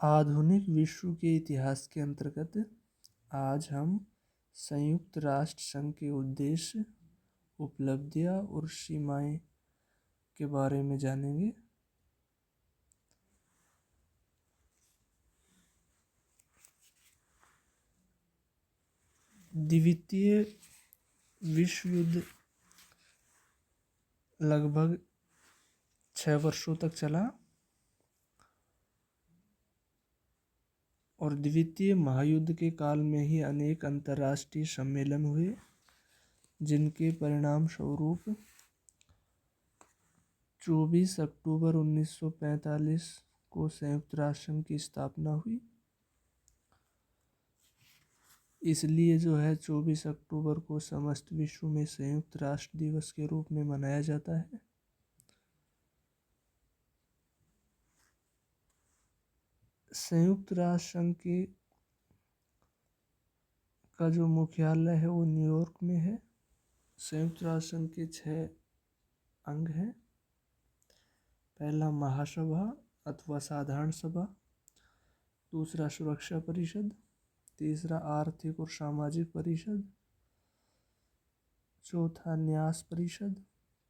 आधुनिक विश्व के इतिहास के अंतर्गत आज हम संयुक्त राष्ट्र संघ के उद्देश्य, उपलब्धियां और सीमाएं के बारे में जानेंगे। द्वितीय विश्व युद्ध लगभग 6 वर्षों तक चला और द्वितीय महायुद्ध के काल में ही अनेक अंतर्राष्ट्रीय सम्मेलन हुए, जिनके परिणाम स्वरूप 24 अक्टूबर 1945 को संयुक्त राष्ट्र संघ की स्थापना हुई। इसलिए 24 अक्टूबर को समस्त विश्व में संयुक्त राष्ट्र दिवस के रूप में मनाया जाता है। संयुक्त राष्ट्र संघ का जो मुख्यालय है वो न्यूयॉर्क में है। संयुक्त राष्ट्र संघ के 6 अंग हैं। पहला महासभा अथवा साधारण सभा, दूसरा सुरक्षा परिषद, तीसरा आर्थिक और सामाजिक परिषद, चौथा न्यास परिषद,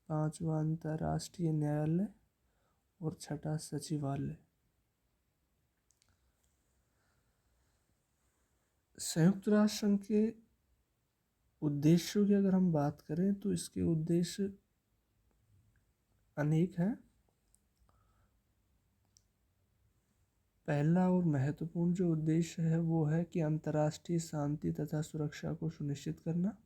पांचवा अंतर्राष्ट्रीय न्यायालय और छठा सचिवालय। संयुक्त राष्ट्र संघ के उद्देश्यों की अगर हम बात करें तो इसके उद्देश्य अनेक हैं। पहला और महत्वपूर्ण जो उद्देश्य है वो है कि अंतर्राष्ट्रीय शांति तथा सुरक्षा को सुनिश्चित करना।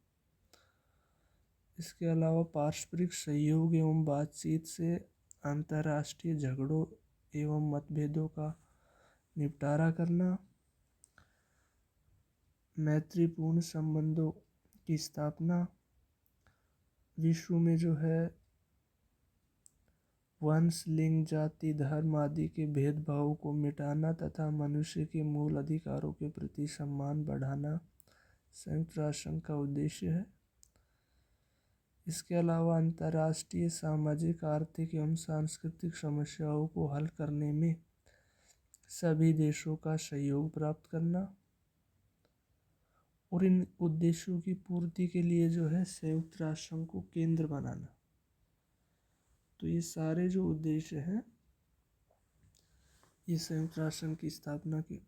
इसके अलावा पारस्परिक सहयोग एवं बातचीत से अंतर्राष्ट्रीय झगड़ों एवं मतभेदों का निपटारा करना, मैत्रीपूर्ण संबंधों की स्थापना, विश्व में वंश, लिंग, जाति, धर्म आदि के भेदभाव को मिटाना तथा मनुष्य के मूल अधिकारों के प्रति सम्मान बढ़ाना संयुक्त राष्ट्र संघ का उद्देश्य है। इसके अलावा अंतर्राष्ट्रीय सामाजिक, आर्थिक एवं सांस्कृतिक समस्याओं को हल करने में सभी देशों का सहयोग प्राप्त करना और इन उद्देश्यों की पूर्ति के लिए संयुक्त राष्ट्र संघ को केंद्र बनाना। तो ये सारे जो उद्देश्य हैं ये संयुक्त राष्ट्र संघ की स्थापना के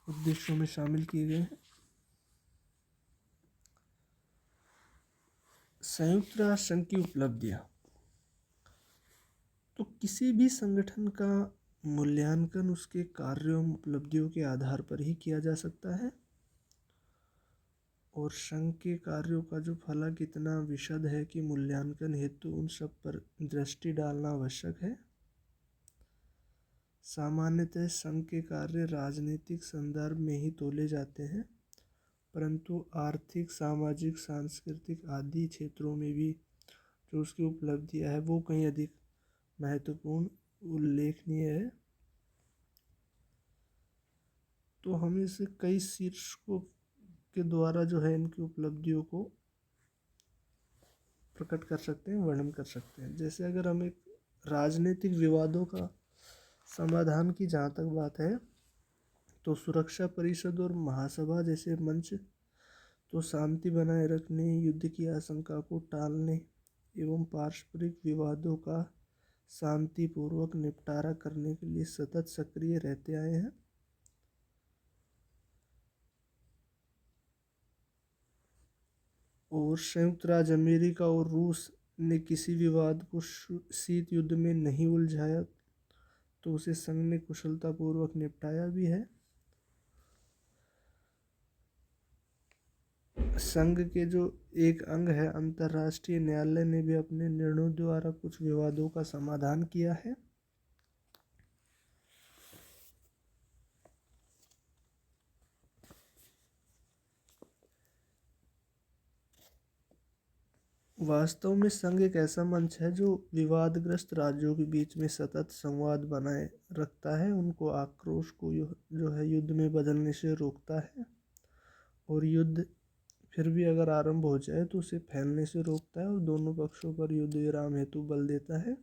उद्देश्यों में शामिल किए गए हैं। संयुक्त राष्ट्र संघ की उपलब्धियां, तो किसी भी संगठन का मूल्यांकन उसके कार्यों एवं उपलब्धियों के आधार पर ही किया जा सकता है और संघ के कार्यों का जो फलक इतना विशद है कि मूल्यांकन हेतु उन सब पर दृष्टि डालना आवश्यक है। सामान्यतः संघ के कार्य राजनीतिक संदर्भ में ही तोले जाते हैं, परंतु आर्थिक, सामाजिक, सांस्कृतिक आदि क्षेत्रों में भी जो उसकी उपलब्धियां है वो कहीं अधिक महत्वपूर्ण, उल्लेखनीय है। तो हम इसे कई शीर्षकों के द्वारा इनकी उपलब्धियों को प्रकट कर सकते हैं, वर्णन कर सकते हैं। जैसे अगर हम एक राजनीतिक विवादों का समाधान की जहाँ तक बात है तो सुरक्षा परिषद और महासभा जैसे मंच तो शांति बनाए रखने, युद्ध की आशंका को टालने एवं पारस्परिक विवादों का शांतिपूर्वक निपटारा करने के लिए सतत सक्रिय रहते आए हैं। और संयुक्त राज्य अमेरिका और रूस ने किसी विवाद को शीत युद्ध में नहीं उलझाया, तो उसे संघ ने कुशलतापूर्वक निपटाया भी है। संघ के जो एक अंग है अंतर्राष्ट्रीय न्यायालय ने भी अपने निर्णयों द्वारा कुछ विवादों का समाधान किया है। वास्तव में संघ एक ऐसा मंच है जो विवादग्रस्त राज्यों के बीच में सतत संवाद बनाए रखता है, उनको आक्रोश को युद्ध में बदलने से रोकता है और युद्ध फिर भी अगर आरंभ हो जाए तो उसे फैलने से रोकता है और दोनों पक्षों पर युद्ध विराम हेतु बल देता है।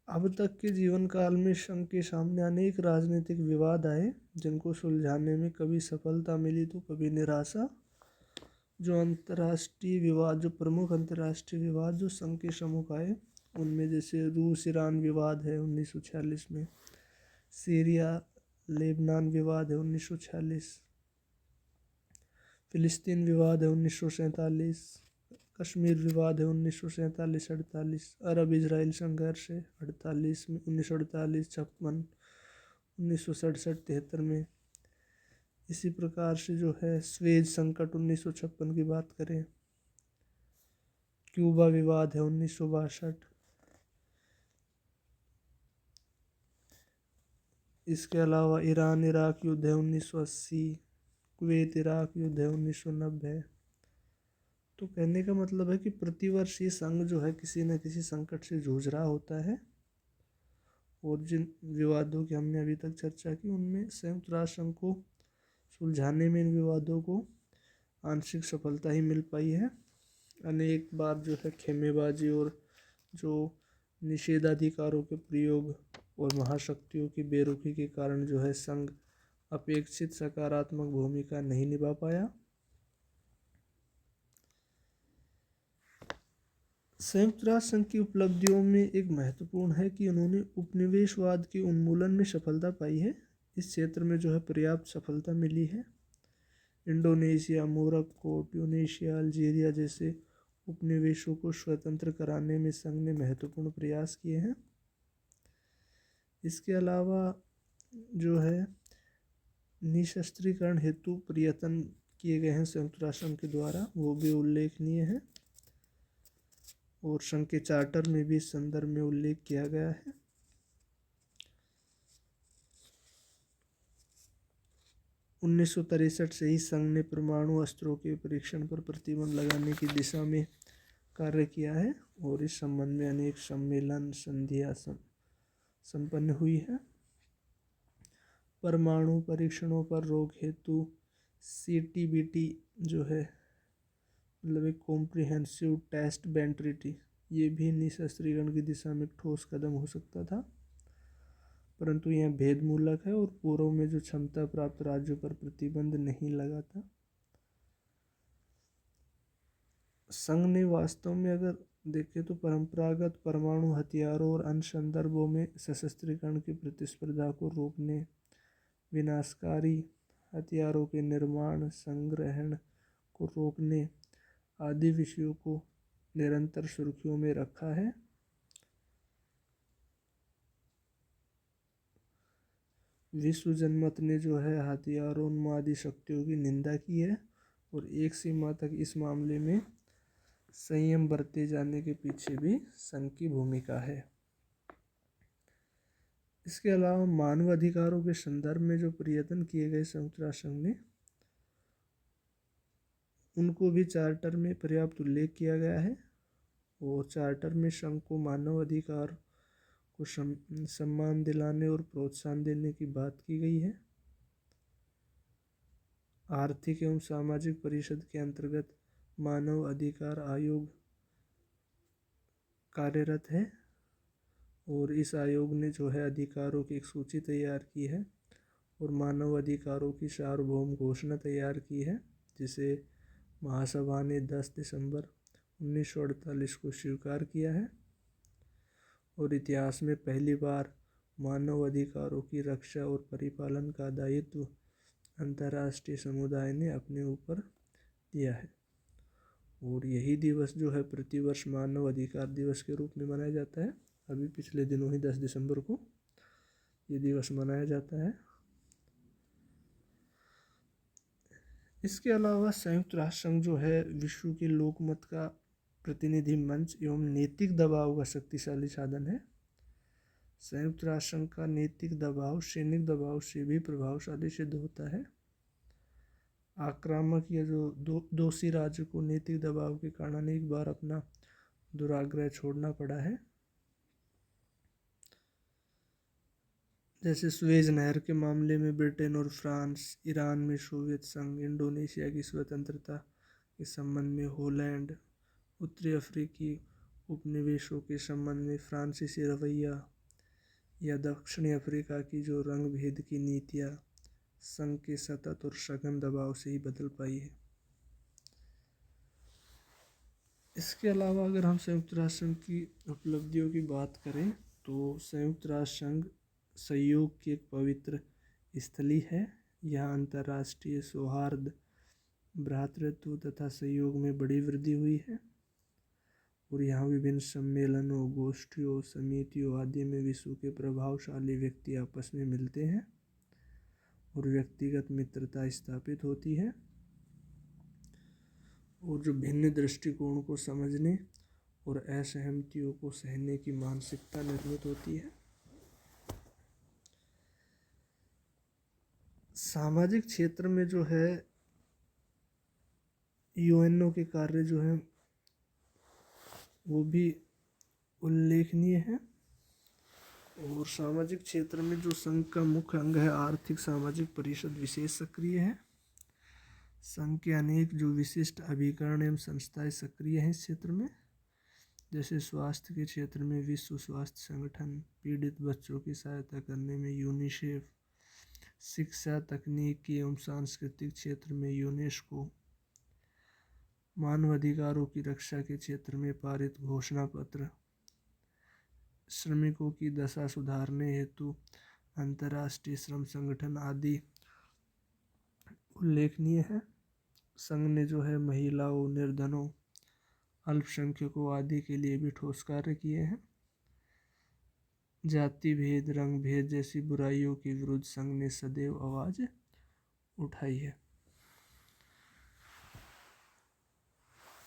अब तक के जीवन काल में संघ के सामने अनेक राजनीतिक विवाद आए, जिनको सुलझाने में कभी सफलता मिली तो कभी निराशा। जो प्रमुख अंतर्राष्ट्रीय विवाद जो संघ के सम्मुख आए, उनमें जैसे रूस ईरान विवाद है 1946 में, सीरिया लेबनान विवाद है 1946, फिलिस्तीन विवाद है 1947, कश्मीर विवाद है 1947-48, अरब इजराइल संघर्ष है 48 में 1948, 56, 1967-73 में। इसी प्रकार से जो है स्वेज संकट 1956 की बात करें, क्यूबा विवाद है 1962, इसके अलावा ईरान इराक युद्ध है 1980, कुवैत इराक युद्ध है 1990। तो कहने का मतलब है कि प्रतिवर्ष ये संघ जो है किसी न किसी संकट से जूझ रहा होता है। और जिन विवादों की हमने अभी तक चर्चा की, उनमें संयुक्त राष्ट्र संघ को सुलझाने में इन विवादों को आंशिक सफलता ही मिल पाई है। अनेक बार जो है खेमेबाजी और जो निषेधाधिकारों के प्रयोग और महाशक्तियों की बेरुखी के कारण जो है संघ अपेक्षित सकारात्मक भूमिका नहीं निभा पाया। संयुक्त राष्ट्र संघ की उपलब्धियों में एक महत्वपूर्ण है कि उन्होंने उपनिवेशवाद के उन्मूलन में सफलता पाई है। इस क्षेत्र में जो है पर्याप्त सफलता मिली है। इंडोनेशिया, मोरक्को, ट्यूनीशिया, अल्जीरिया जैसे उपनिवेशों को स्वतंत्र कराने में संघ ने महत्वपूर्ण प्रयास किए हैं। इसके अलावा जो है निशस्त्रीकरण हेतु प्रयत्न किए गए हैं संयुक्त राष्ट्र संघ के द्वारा, वो भी उल्लेखनीय है और संघ के चार्टर में भी इस संदर्भ में उल्लेख किया गया है। उन्नीस से ही संघ ने परमाणु अस्त्रों के परीक्षण पर प्रतिबंध लगाने की दिशा में कार्य किया है और इस संबंध में अनेक सम्मेलन संधियां संपन्न हुई है। परमाणु परीक्षणों पर रोक हेतु CTBT जो है मतलब एक कॉम्प्रिहेंसिव टेस्ट बैन ट्रीटी, ये भी निशस्त्रीकरण की दिशा में ठोस कदम हो सकता था, परंतु यह भेदमूलक है और पूर्व में जो क्षमता प्राप्त राज्यों पर प्रतिबंध नहीं लगा था। संघ ने वास्तव में अगर देखें तो परंपरागत परमाणु हथियारों और अन्य संदर्भों में सशस्त्रीकरण की प्रतिस्पर्धा को रोकने, विनाशकारी हथियारों के निर्माण संग्रहण को रोकने आदि विषयों को निरंतर सुर्खियों में रखा है। विश्व जनमत ने जो है हथियारों उन्मादी शक्तियों की निंदा की है और एक सीमा तक इस मामले में संयम बरते जाने के पीछे भी संघ की भूमिका है। इसके अलावा मानव अधिकारों के संदर्भ में जो प्रयत्न किए गए संयुक्त राष्ट्र संघ ने, उनको भी चार्टर में पर्याप्त उल्लेख किया गया है और चार्टर में संघ को मानव अधिकार को सम्मान दिलाने और प्रोत्साहन देने की बात की गई है। आर्थिक एवं सामाजिक परिषद के अंतर्गत मानव अधिकार आयोग कार्यरत है और इस आयोग ने जो है अधिकारों की एक सूची तैयार की है और मानव अधिकारों की सार्वभौम घोषणा तैयार की है, जिसे महासभा ने 10 दिसंबर 1948 को स्वीकार किया है और इतिहास में पहली बार मानव अधिकारों की रक्षा और परिपालन का दायित्व अंतर्राष्ट्रीय समुदाय ने अपने ऊपर लिया है। और यही दिवस जो है प्रतिवर्ष मानव अधिकार दिवस के रूप में मनाया जाता है। अभी पिछले दिनों ही 10 दिसंबर को ये दिवस मनाया जाता है। इसके अलावा संयुक्त राष्ट्र संघ जो है विश्व के लोकमत का प्रतिनिधि मंच एवं नैतिक दबाव का शक्तिशाली साधन है। संयुक्त राष्ट्र संघ का नैतिक दबाव सैनिक दबाव से भी प्रभावशाली सिद्ध होता है। आक्रामक या जो दोषी राज्य को नैतिक दबाव के कारण एक बार अपना दुराग्रह छोड़ना पड़ा है। जैसे सुएज नहर के मामले में ब्रिटेन और फ्रांस, ईरान में सोवियत संघ, इंडोनेशिया की स्वतंत्रता के संबंध में होलैंड, उत्तरी अफ्रीकी उपनिवेशों के संबंध में फ्रांसीसी रवैया या दक्षिणी अफ्रीका की जो रंग भेद की नीतियाँ संघ के सतत और सघन दबाव से ही बदल पाई है। इसके अलावा अगर हम संयुक्त राष्ट्र संघ की उपलब्धियों की बात करें तो संयुक्त राष्ट्र संघ सहयोग की एक पवित्र स्थली है। यहाँ अंतर्राष्ट्रीय सौहार्द, भ्रातृत्व तथा सहयोग में बड़ी वृद्धि हुई है और यहाँ विभिन्न सम्मेलनों, गोष्ठियों, समितियों आदि में विश्व के प्रभावशाली व्यक्ति आपस में मिलते हैं और व्यक्तिगत मित्रता स्थापित होती है और जो भिन्न दृष्टिकोण को समझने और असहमतियों को सहने की मानसिकता निर्मित होती है। सामाजिक क्षेत्र में जो है यूएनओ के कार्य जो हैं वो भी उल्लेखनीय है और सामाजिक क्षेत्र में जो संघ का मुख्य अंग है आर्थिक सामाजिक परिषद विशेष सक्रिय है। संघ के अनेक जो विशिष्ट अभिकरण एवं संस्थाएं सक्रिय हैं इस क्षेत्र में, जैसे स्वास्थ्य के क्षेत्र में विश्व स्वास्थ्य संगठन, पीड़ित बच्चों की सहायता करने में यूनिसेफ, शिक्षा, तकनीकी एवं सांस्कृतिक क्षेत्र में यूनेस्को, मानवाधिकारों की रक्षा के क्षेत्र में पारित घोषणा पत्र, श्रमिकों की दशा सुधारने हेतु अंतर्राष्ट्रीय श्रम संगठन आदि उल्लेखनीय है। संघ ने जो है महिलाओं, निर्धनों, अल्पसंख्यकों आदि के लिए भी ठोस कार्य किए हैं। जाति भेद, रंग भेद जैसी बुराइयों के विरुद्ध संघ ने सदैव आवाज़ उठाई है।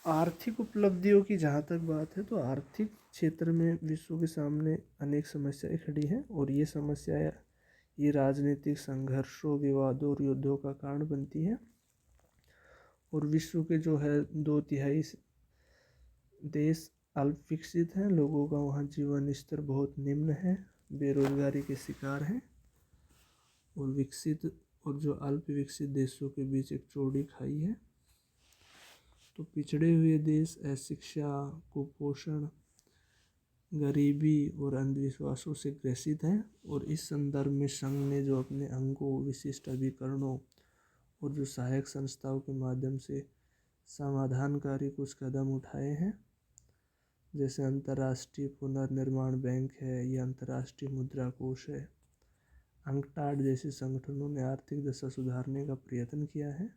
आर्थिक उपलब्धियों की जहाँ तक बात है तो आर्थिक क्षेत्र में विश्व के सामने अनेक समस्याएं खड़ी हैं और ये समस्याएं ये राजनीतिक संघर्षों, विवादों और युद्धों का कारण बनती है और विश्व के जो है 2/3 देश अल्प विकसित हैं। लोगों का वहाँ जीवन स्तर बहुत निम्न है, बेरोजगारी के शिकार हैं और विकसित और जो अल्प विकसित देशों के बीच एक चौड़ी खाई है। तो पिछड़े हुए देश अशिक्षा, कुपोषण, गरीबी और अंधविश्वासों से ग्रसित हैं और इस संदर्भ में संघ ने जो अपने अंगों, विशिष्ट अभिकरणों और जो सहायक संस्थाओं के माध्यम से समाधानकारी कुछ कदम उठाए हैं, जैसे अंतर्राष्ट्रीय पुनर्निर्माण बैंक है या अंतर्राष्ट्रीय मुद्रा कोष है। अंकटाड जैसे संगठनों ने आर्थिक दशा सुधारने का प्रयत्न किया है।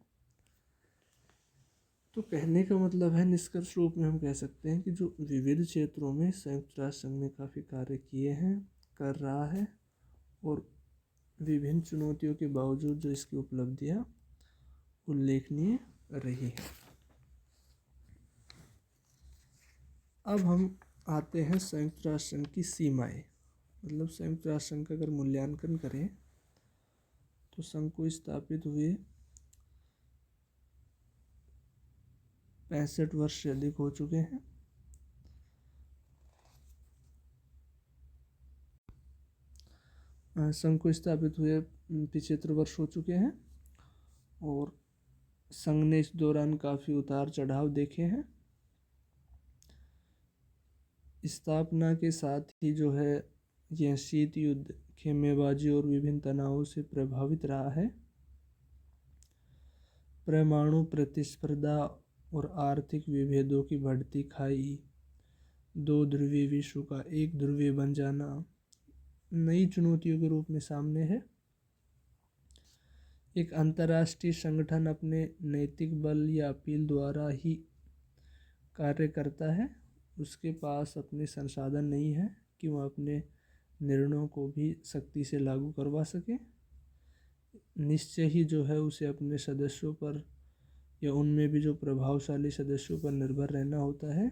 तो कहने का मतलब है, निष्कर्ष रूप में हम कह सकते हैं कि जो विविध क्षेत्रों में संयुक्त राष्ट्र संघ ने काफ़ी कार्य किए हैं, कर रहा है और विभिन्न चुनौतियों के बावजूद जो इसकी उपलब्धियां उल्लेखनीय रही हैं। अब हम आते हैं संयुक्त राष्ट्र संघ की सीमाएं। मतलब संयुक्त राष्ट्र संघ का अगर मूल्यांकन करें तो संघ को स्थापित हुए 65 वर्ष से अधिक हो चुके हैं। संघ को स्थापित हुए 75 वर्ष हो चुके हैं और संघ ने इस दौरान काफ़ी उतार चढ़ाव देखे हैं। स्थापना के साथ ही जो है यह शीत युद्ध, खेमेबाजी और विभिन्न तनावों से प्रभावित रहा है। परमाणु प्रतिस्पर्धा और आर्थिक विभेदों की बढ़ती खाई, 2 ध्रुवीय विश्व का 1 ध्रुवीय बन जाना नई चुनौतियों के रूप में सामने है। एक अंतर्राष्ट्रीय संगठन अपने नैतिक बल या अपील द्वारा ही कार्य करता है। उसके पास अपने संसाधन नहीं है कि वह अपने निर्णयों को भी सख्ती से लागू करवा सके। निश्चय ही जो है उसे अपने सदस्यों पर या उनमें भी जो प्रभावशाली सदस्यों पर निर्भर रहना होता है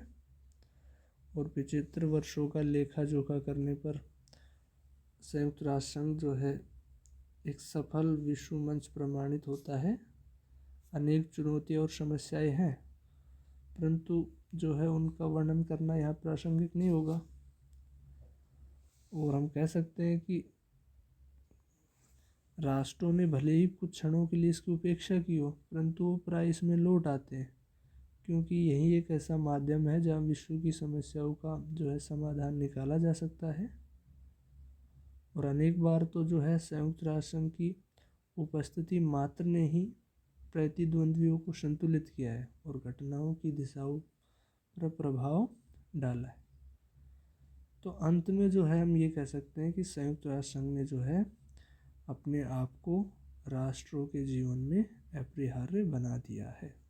और 75 वर्षों का लेखा जोखा करने पर संयुक्त राष्ट्र संघ जो है एक सफल विश्व मंच प्रमाणित होता है। अनेक चुनौतियाँ और समस्याएं हैं, परंतु जो है उनका वर्णन करना यहाँ प्रासंगिक नहीं होगा और हम कह सकते हैं कि राष्ट्रों ने भले ही कुछ क्षणों के लिए इसकी उपेक्षा की हो, परंतु वो प्राय इसमें लौट आते हैं, क्योंकि यही एक ऐसा माध्यम है जहाँ विश्व की समस्याओं का जो है समाधान निकाला जा सकता है। और अनेक बार तो जो है संयुक्त राष्ट्र संघ की उपस्थिति मात्र ने ही प्रतिद्वंद्वियों को संतुलित किया है और घटनाओं की दिशाओं पर प्रभाव डाला है। तो अंत में जो है हम ये कह सकते हैं कि संयुक्त राष्ट्र संघ ने जो है अपने आप को राष्ट्रों के जीवन में अपरिहार्य बना दिया है।